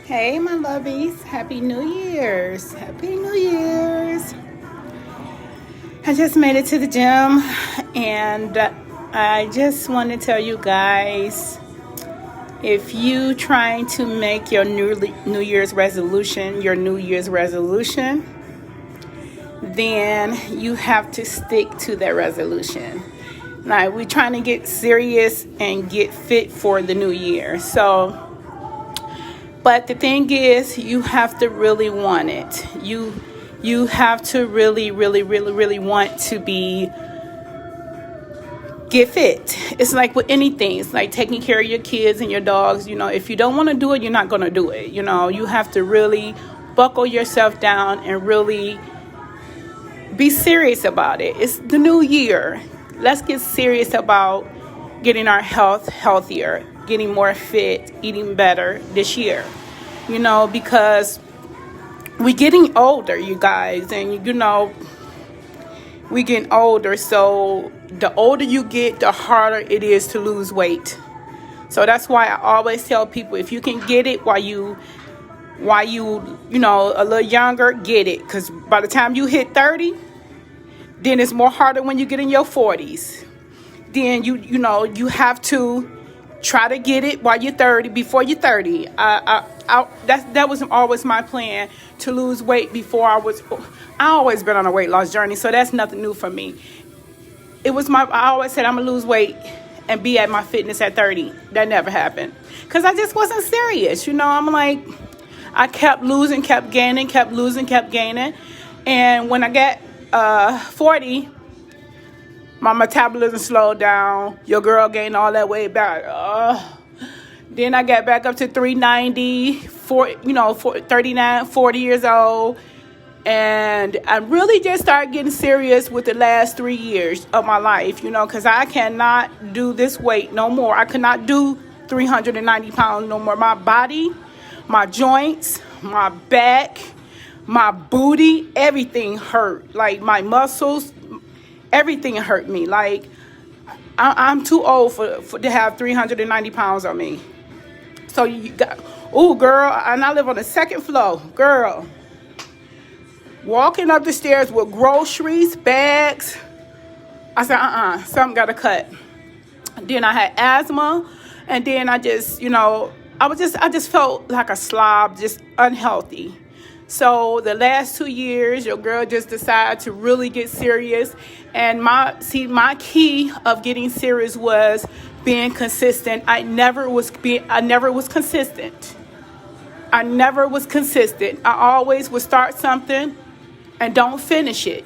Hey, my lovies. Happy New Year's. Happy New Year's. I just made it to the gym and I just want to tell you guys, if you trying to make your New Year's resolution your New Year's resolution, then you have to stick to that resolution. Now, we're trying to get serious and get fit for the new year. But the thing is, you have to really want it. You have to really want to get fit. It's like with anything. It's like taking care of your kids and your dogs. If you don't want to do it, you're not going to do it. You have to really buckle yourself down and really be serious about it. It's the new year. Let's get serious about getting our health healthier, getting more fit, eating better this year. Because we're getting older, you guys, and we're getting older. So the older you get, the harder it is to lose weight. So that's why I always tell people, if you can get it while you a little younger, get it. Because by the time you hit 30, then it's more harder when you get in your 40s. Then you have to try to get it while you're 30, before you're 30. That was always my plan, to lose weight before I always been on a weight loss journey, so that's nothing new for me. I always said I'm gonna lose weight and be at my fitness at 30. That never happened because I just wasn't serious. I'm like, I kept losing, kept gaining, kept losing, kept gaining, and when I got 40, my metabolism slowed down. Your girl gained all that weight back. Then I got back up to 390, 39, 40 years old. And I really just started getting serious with the last 3 years of my life, because I cannot do this weight no more. I cannot do 390 pounds no more. My body, my joints, my back, my booty, everything hurt. Like my muscles, everything hurt me. Like I'm too old to have 390 pounds on me. So you got, girl, and I live on the second floor, girl. Walking up the stairs with groceries, bags. I said, something got to cut. Then I had asthma, and then I just, I just felt like a slob, just unhealthy. So the last 2 years, your girl just decided to really get serious. And my key of getting serious was being consistent. I never was consistent. I never was consistent. I always would start something and don't finish it.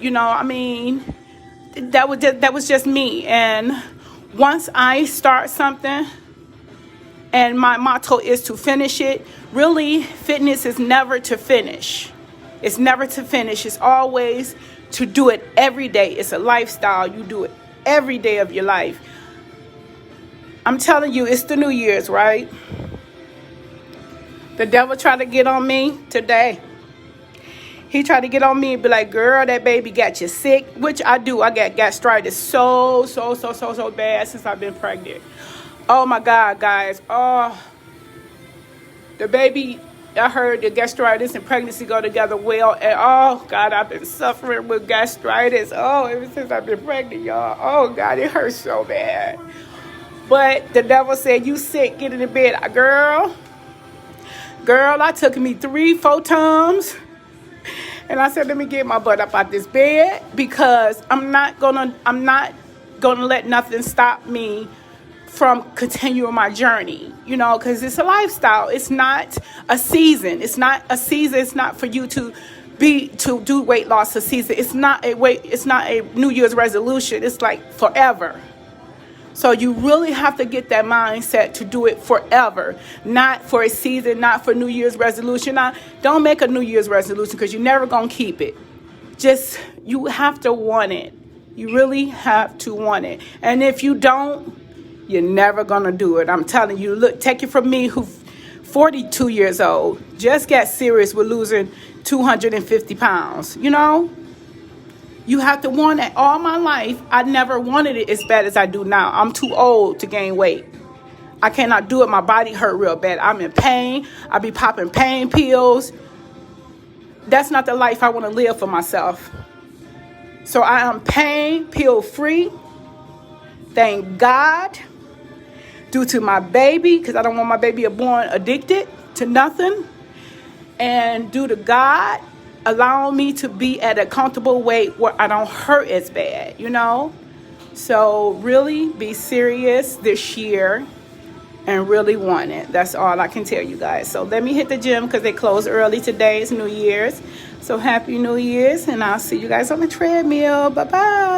That was just me. And once I start something, and my motto is to finish it. Really, fitness is never to finish. It's never to finish. It's always to do it every day. It's a lifestyle. You do it every day of your life. I'm telling you, it's the New Year's, right? The devil tried to get on me today. He tried to get on me and be like, girl, that baby got you sick, which I do. I got gastritis so bad since I've been pregnant. Oh my God, guys. Oh, the baby, I heard the gastritis and pregnancy go together well. And oh God, I've been suffering with gastritis. Oh, ever since I've been pregnant, y'all. Oh God, it hurts so bad. But the devil said, you sick, get in the bed. Girl, I took me 3-4 times. And I said, let me get my butt up out this bed, because I'm not gonna let nothing stop me from continuing my journey, because it's a lifestyle. It's not a season. It's not a season. It's not for you to do weight loss a season. It's not a New Year's resolution. It's like forever. So you really have to get that mindset to do it forever, not for a season, not for New Year's resolution. Now, don't make a New Year's resolution, because you're never going to keep it. Just, you have to want it. You really have to want it. And if you don't, you're never going to do it. I'm telling you, look, take it from me, who's 42 years old, just got serious with losing 250 pounds, You have to want it. All my life, I never wanted it as bad as I do now. I'm too old to gain weight. I cannot do it. My body hurt real bad. I'm in pain. I be popping pain pills. That's not the life I want to live for myself. So I am pain pill free. Thank God. Due to my baby, because I don't want my baby born addicted to nothing. And due to God allowing me to be at a comfortable weight where I don't hurt as bad, you know. So really be serious this year and really want it. That's all I can tell you guys. So let me hit the gym because they close early today. It's New Year's. So happy New Year's, and I'll see you guys on the treadmill. Bye-bye.